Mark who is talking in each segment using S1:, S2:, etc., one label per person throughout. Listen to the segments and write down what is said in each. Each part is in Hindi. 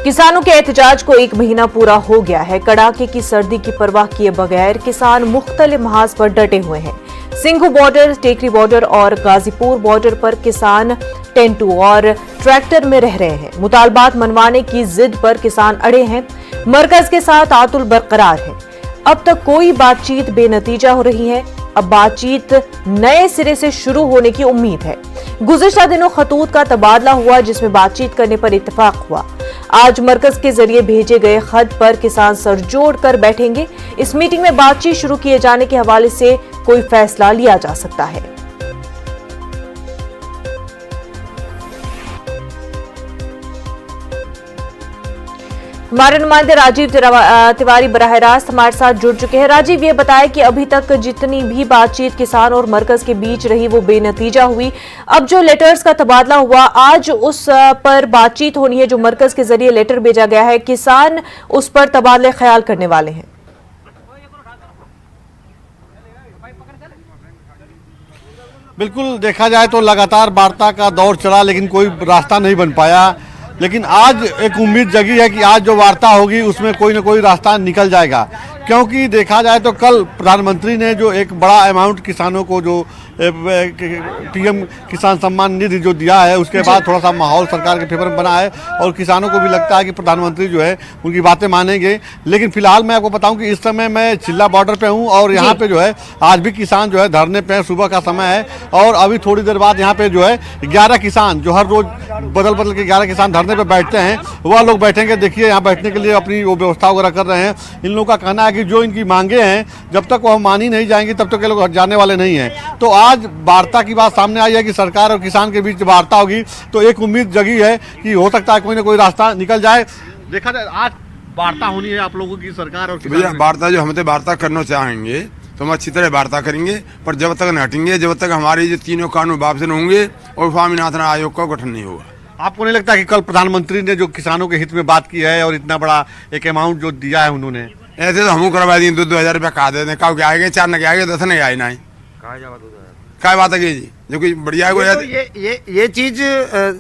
S1: किसानों के एहतजाज को 1 महीना पूरा हो गया है। कड़ाके की सर्दी की परवाह किए बगैर किसान मुख्तलिफ महाज पर डटे हुए हैं। सिंघू बॉर्डर, टेकरी बॉर्डर और गाजीपुर बॉर्डर पर किसान टेंटू और ट्रैक्टर में रह रहे हैं। मुतालबात मनवाने की जिद पर किसान अड़े हैं। मरकज के साथ तालुल बरकरार है। अब तक कोई बातचीत बेनतीजा हो रही है। अब बातचीत नए सिरे से शुरू होने की उम्मीद है। गुज़िश्ता दिनों खतूत का तबादला हुआ, जिसमें बातचीत करने पर इत्तेफाक हुआ। आज मरकज के जरिए भेजे गए खत पर किसान सर जोड़ कर बैठेंगे। इस मीटिंग में बातचीत शुरू किए जाने के हवाले से कोई फैसला लिया जा सकता है। हमारे नुमाइंदे राजीव तिवारी बराह रास्त हमारे साथ जुड़ चुके हैं। राजीव, ये बताया कि अभी तक जितनी भी बातचीत किसान और मरकज के बीच रही वो बेनतीजा हुई। अब जो लेटर्स का तबादला हुआ, आज उस पर बातचीत होनी है। जो मरकज के जरिए लेटर भेजा गया है, किसान उस पर तबादले ख्याल करने वाले हैं।
S2: बिल्कुल, देखा जाए तो लगातार वार्ता का दौर चला, लेकिन कोई रास्ता नहीं बन पाया। लेकिन आज एक उम्मीद जगी है कि आज जो वार्ता होगी उसमें कोई ना कोई रास्ता निकल जाएगा, क्योंकि देखा जाए तो कल प्रधानमंत्री ने जो एक बड़ा अमाउंट किसानों को जो पीएम किसान सम्मान निधि जो दिया है, उसके बाद थोड़ा सा माहौल सरकार के फेवर में बना है और किसानों को भी लगता है कि प्रधानमंत्री जो है उनकी बातें मानेंगे। लेकिन फिलहाल मैं आपको बताऊं कि इस समय मैं चिल्ला बॉर्डर पे हूं और यहाँ पे जो है आज भी किसान जो है धरने पे, सुबह का समय है और अभी थोड़ी देर बाद यहाँ पे जो है 11 किसान जो हर रोज बदल बदल के 11 किसान धरने पे बैठते हैं, वह लोग बैठेंगे। देखिए यहाँ बैठने के लिए अपनी वो व्यवस्था वगैरह कर रहे हैं। इन लोगों का कहना है कि जो इनकी मांगे हैं जब तक वह मानी नहीं जाएंगी तब तक ये लोग हट जाने वाले नहीं हैं। तो आज वार्ता की बात सामने आई है कि सरकार और किसान के बीच वार्ता होगी, तो एक उम्मीद जगी है कि हो सकता है कोई ना कोई रास्ता निकल जाए। देखा जाए आज वार्ता होनी है आप लोगों की सरकार और
S3: भैया वार्ता जो हम तो वार्ता करना चाहेंगे तो हम अच्छी तरह वार्ता करेंगे, पर जब तक न हटेंगे, जब तक हमारे जो तीनों कानून वापस न होंगे और स्वामीनाथन आयोग का गठन नहीं होगा।
S2: आपको नहीं लगता कि कल प्रधानमंत्री ने जो किसानों के हित में बात की है और इतना बड़ा एक अमाउंट जो दिया है उन्होंने,
S3: ऐसे तो हम करवा दिए 2-2 रुपया कहा देते कहा के आएंगे, 4 न के आएंगे, 10 नहीं आए ना क्या बात है जी, जो कि बढ़िया
S4: ये चीज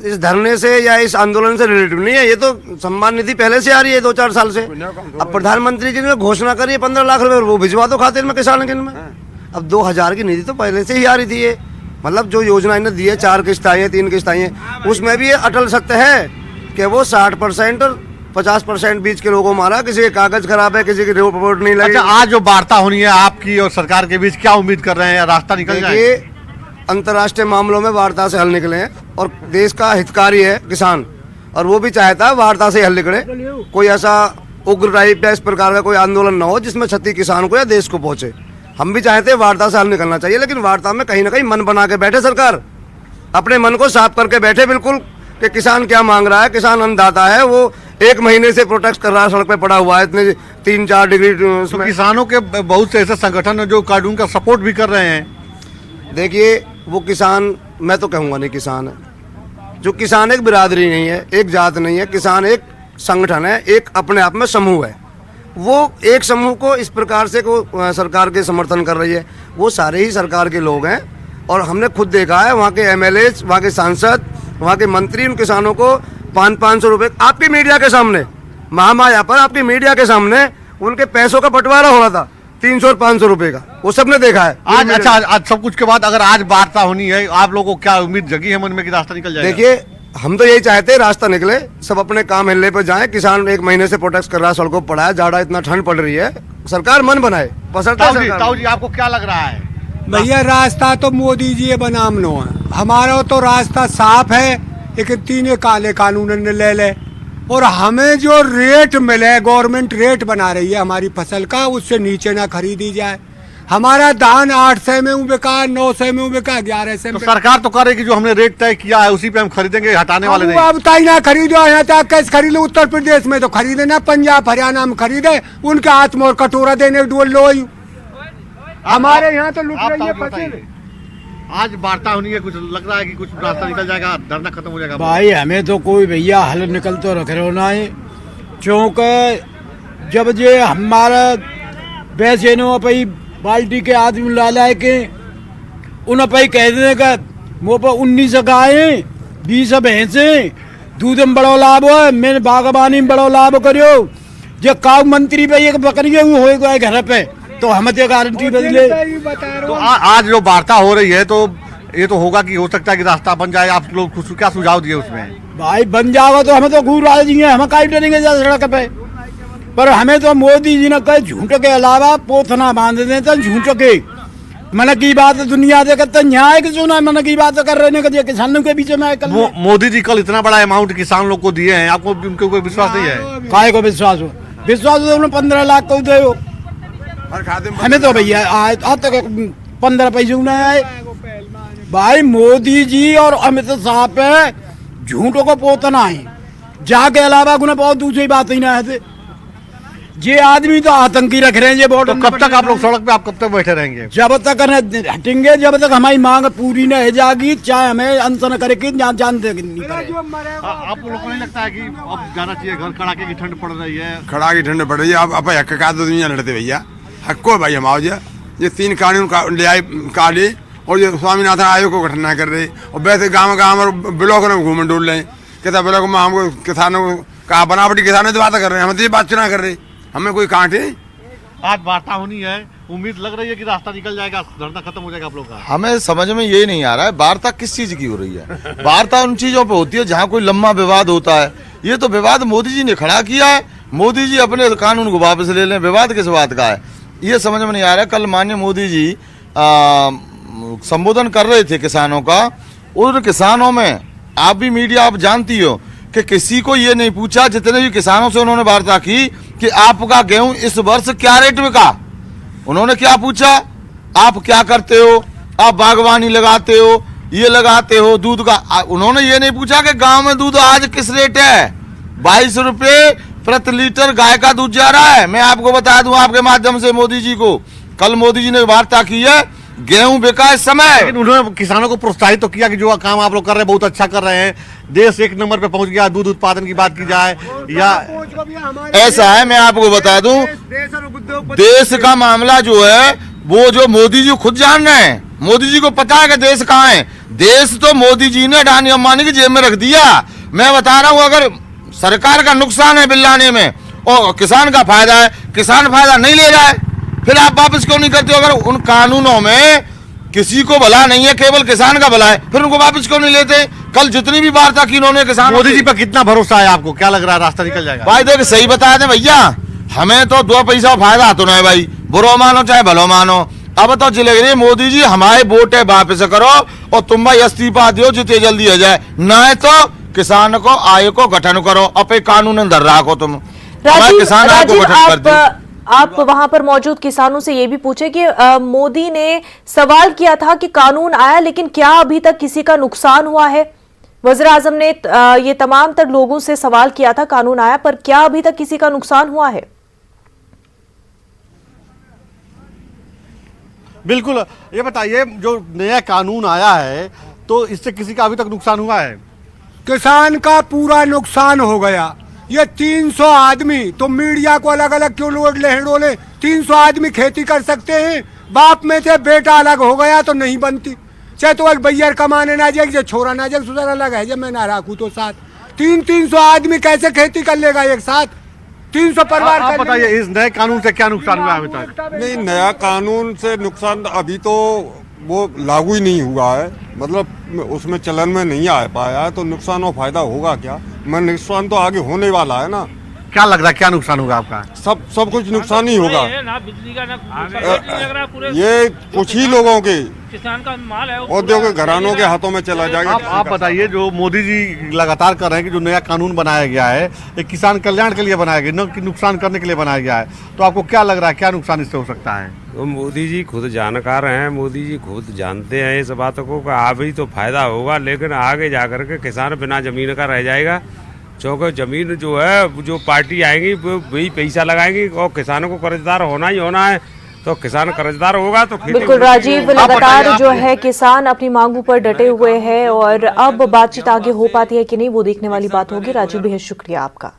S4: इस धरने से या इस आंदोलन से रिलेटेड नहीं है। ये तो सम्मान निधि पहले से आ रही है 2-4 साल से। अब प्रधानमंत्री जी ने घोषणा करी है 15 लाख रुपए, वो भिजवा दो खाते में किसान के में। अब 2000 की निधि तो पहले से ही आ रही थी। ये मतलब जो योजना इन्हें दी है, 4 किस्त आई है, 3 किस्त आई है, उसमें भी ये अटल सत्य है कि वो 60% और 50% बीच के लोगों मारा। किसी के कागज खराब है, किसी की रिपोर्ट नहीं लगी।
S2: अच्छा, आज जो वार्ता होनी है आपकी और सरकार के बीच, क्या उम्मीद कर रहे हैं, रास्ता निकल जाए?
S4: अंतर्राष्ट्रीय मामलों में वार्ता से हल निकले हैं और देश का हितकारी है किसान, और वो भी चाहता है वार्ता से हल निकले। कोई ऐसा उग्र टाइप या इस प्रकार का कोई आंदोलन न हो जिसमें क्षति किसान को या देश को पहुंचे। हम भी चाहते हैं वार्ता से हल निकलना चाहिए, लेकिन वार्ता में कहीं ना कहीं मन बना के बैठे सरकार, अपने मन को साफ करके बैठे बिल्कुल कि किसान क्या मांग रहा है। किसान अन्नदाता है, वो 1 महीने से प्रोटेस्ट कर रहा है, सड़क पे पड़ा हुआ है, इतने 3-4 डिग्री।
S2: तो किसानों के बहुत से ऐसे संगठन है जो कानून का सपोर्ट भी कर रहे हैं।
S4: देखिए वो किसान, मैं तो कहूँगा नहीं किसान है। जो किसान एक बिरादरी नहीं है, एक जात नहीं है, किसान एक संगठन है, एक अपने आप में समूह है। वो एक समूह को इस प्रकार से को सरकार के समर्थन कर रही है, वो सारे ही सरकार के लोग हैं। और हमने खुद देखा है वहाँ के MLA, वहाँ के सांसद, वहाँ के मंत्री उन किसानों को 500-500 रुपये आपकी मीडिया के सामने, महामाया पर आपकी मीडिया के सामने उनके पैसों का बंटवारा हो रहा था, 300 और 500 रुपए का, वो सबने देखा है
S2: आज। अच्छा, आज सब कुछ के बाद अगर आज वार्ता होनी है, आप लोगों को क्या उम्मीद जगी है मन में कि रास्ता निकल जाएगा?
S4: देखिए हम तो यही चाहते हैं रास्ता निकले, सब अपने काम हिलने पे जाएं। किसान 1 महीने से प्रोटेस्ट कर रहा है, सड़कों पर पड़ा है, जाड़ा इतना ठंड पड़ रही है, सरकार मन बनाए।
S2: ताऊ जी आपको क्या लग रहा है?
S5: भैया रास्ता तो मोदी जी बनामनो है, हमारा तो रास्ता साफ है। एक 3 काले कानून ले ले और हमें जो रेट मिले, गवर्नमेंट रेट बना रही है हमारी फसल का, उससे नीचे ना खरीदी जाए। हमारा धान 800 में बिका, 900 में बिका, 1100 में।
S2: तो सरकार तो कह रही कि जो हमने रेट तय किया है उसी पे हम खरीदेंगे, हटाने वाले नहीं।
S5: अब तय ना खरीदो, यहाँ तक कैसे खरीदे? उत्तर प्रदेश में तो खरीदे ना, पंजाब हरियाणा में खरीदे, उनके हाथ में और कटोरा देने डोल लो। हमारे यहाँ तो लुट रही है फसल।
S2: आज वार्ता होनी है, कुछ लग रहा है कि कुछ रास्ता निकल जाएगा, धरना खत्म हो जाएगा?
S6: भाई हमें तो कोई भैया हल निकल तो रख रहे होना है, क्योंकि जब जे हमारा वैसे नो पई बाल्टी के आदमी ला लाए के उन पई कह देने का मुँह पर 19 गायें, 20 भैंसे, दूध में बड़ो लाभ हो, मैंने बागबानी में बड़ो लाभ करियो। जो काउ मंत्री पे एक बकरी हो गए घर पे तो हम तो गारंटी बदले।
S2: तो आज जो वार्ता हो रही है तो ये तो होगा कि हो सकता है कि रास्ता बन जाए। आप लोग कुछ क्या सुझाव दिए उसमें?
S6: भाई बन जाओगा तो हमें तो खूब राजी हैं, हम काहे डरेंगे सड़क पे। पर हमें तो मोदी जी ने कहे झूठ के अलावा पोथना बांध देते झूठ के। मन की बात दुनिया से करते न्याय की सुना, मन की बात कर रहे हैं किसानों के बीच में।
S2: मोदी जी कल इतना बड़ा अमाउंट किसान लोग को दिए हैं, आपको उनके ऊपर विश्वास नहीं है?
S6: काय को विश्वास हो? विश्वास हो 15 लाख को दे हो। हमें तो भैया आज तक 15 पैसे नहीं आए। भाई मोदी जी और अमित शाह पे झूठों को पोतना है, जाके अलावा गुना बहुत दूसरी बात ही ना है। ये आदमी तो आतंकी रख रहे हैं। ये वोट
S2: तो कब तक आप लोग सड़क पे, आप कब तक बैठे रहेंगे?
S6: जब तक हटेंगे, जब तक हमारी मांग पूरी न हो जाएगी, चाहे हमें अनशन करके जानते नहीं पड़े।
S2: आप लोगों को नहीं लगता है कि अब जाना चाहिए घर? कड़ाके की ठंड पड़ रही है।
S3: खड़ा की ठंड पड़ रही है। अब हक का तो दुनिया लड़ते भैया, हक्को भाई हम आओ। ये 3 कानून ले आए काले और ये स्वामीनाथन आयोग को गठन कर रहे और वैसे गाँव और ब्लॉक में घूम डोल रहे। कहता ब्लॉक में हमको किसानों का बनावटी किसानों से बात कर रहे हैं, हम तो ये बात चुना कर रहे, हमें कोई कांटे।
S2: आज वार्ता होनी है, उम्मीद लग रही है कि रास्ता निकल जाएगा, धरना खत्म हो जाएगा आप लोग का।
S7: हमें समझ में ये नहीं आ रहा है वार्ता किस चीज की हो रही है। वार्ता उन चीजों पे होती है जहाँ कोई लंबा विवाद होता है। ये तो विवाद मोदी जी ने खड़ा किया है, मोदी जी अपने कानून को वापस ले लें। विवाद किस बात का है ये समझ में नहीं आ रहा है। कल माननीय मोदी जी संबोधन कर रहे थे किसानों का, उन किसानों में आप भी मीडिया आप जानती हो कि किसी को ये नहीं पूछा, जितने भी किसानों से उन्होंने वार्ता की कि आपका गेहूं इस वर्ष क्या रेट में का। उन्होंने क्या पूछा, आप क्या करते हो, आप बागवानी लगाते हो, ये लगाते हो दूध का। उन्होंने ये नहीं पूछा कि गांव में दूध आज किस रेट है। 22 रुपये प्रति लीटर गाय का दूध जा रहा है। मैं आपको बता दूं आपके माध्यम से मोदी जी को, कल मोदी जी ने वार्ता की है, गेहूं बिका इस समय।
S2: लेकिन उन्होंने किसानों को प्रोत्साहित तो किया कि जो काम आप लोग कर रहे हैं बहुत अच्छा कर रहे हैं, देश 1 नंबर पे पहुंच गया। दूध उत्पादन की बात की जाए या
S7: ऐसा है, मैं आपको बता दूं देश का मामला जो है वो जो मोदी जी खुद जान रहे हैं। मोदी जी को पता है कि देश कहाँ है। देश तो मोदी जी ने अडानी अंबानी की जेब में रख दिया। मैं बता रहा हूँ अगर सरकार का नुकसान है बिल लाने में और किसान का फायदा है, किसान फायदा नहीं ले रहा है, फिर आप वापस क्यों नहीं करते हो? अगर उन कानूनों में किसी को भला नहीं है, केवल किसान का भला है, फिर उनको वापस क्यों नहीं लेते? कल जितनी भी वार्ता की उन्होंने किसान।
S2: मोदी जी पर कितना भरोसा है आपको? क्या लग रहा है रास्ता निकल जाएगा?
S7: भाई देख सही बता दें भैया, हमें तो 2 पैसा फायदा तो नहीं भाई, बुरो मानो चाहे भलो मानो। अब तो जिले रही मोदी जी हमारे वोट है वापस करो और तुम भाई इस्तीफा दो जितने जल्दी हो जाए, न तो किसान को आयोग को गठन करो, अपने कानून अंदर रखो। तुम किसान आयोग को गठन कर दो।
S1: आप वहां पर मौजूद किसानों से ये भी पूछे कि मोदी ने सवाल किया था कि कानून आया लेकिन क्या अभी तक किसी का नुकसान हुआ है? वज़ीर आज़म ने ये तमाम तर लोगों से सवाल किया था कानून आया पर क्या अभी तक किसी का नुकसान हुआ है?
S2: बिल्कुल, ये बताइए जो नया कानून आया है तो इससे किसी का अभी तक नुकसान हुआ है?
S5: किसान का पूरा नुकसान हो गया। ये 300 आदमी, तो मीडिया को अलग अलग क्यों लोड ले डोले? 300 आदमी खेती कर सकते हैं, बाप में से बेटा अलग हो गया तो नहीं बनती। चाहे तो एक भैया कमाने ना जाए, जो छोरा ना जाए, सुधर अलग है। जब मैं ना रखू तो साथ 300 आदमी कैसे खेती कर लेगा एक साथ? 300 परिवार।
S2: आप बताइए इस नए कानून से क्या नुकसान हुआ अभी तक?
S8: नहीं, नया कानून से नुकसान अभी तो वो लागू ही नहीं हुआ है, मतलब उसमें चलन में नहीं आ पाया है, तो नुकसान और फायदा होगा क्या? मैं नुकसान तो आगे होने वाला है ना।
S2: क्या लग रहा है क्या नुकसान होगा आपका?
S8: सब कुछ नुकसान ही होगा।
S9: ना बिजली का ना पूरे
S8: ये कुछ ही लोगों के
S9: किसान का माल है,
S8: औद्योगिक घरानों के हाथों में चला जाएगा।
S2: आप बताइए जो मोदी जी लगातार कर रहे हैं कि जो नया कानून बनाया गया है ये किसान कल्याण के लिए बनाया गया, न कि नुकसान करने के लिए बनाया गया है, तो आपको क्या लग रहा है क्या नुकसान इससे हो सकता है?
S10: तो मोदी जी खुद जानकार हैं, मोदी जी खुद जानते हैं इस बातों को कि अभी तो फायदा होगा लेकिन आगे जाकर के किसान बिना जमीन का रह जाएगा। क्योंकि जमीन जो है जो पार्टी आएगी वही पैसा लगाएंगी और किसानों को कर्जदार होना ही होना है, तो किसान कर्जदार होगा तो
S1: बिल्कुल राजीव, लगातार जो है किसान अपनी मांगों पर डटे हुए हैं और अब बातचीत आगे हो पाती है कि नहीं वो देखने वाली बात होगी। राजीव बेहद शुक्रिया आपका।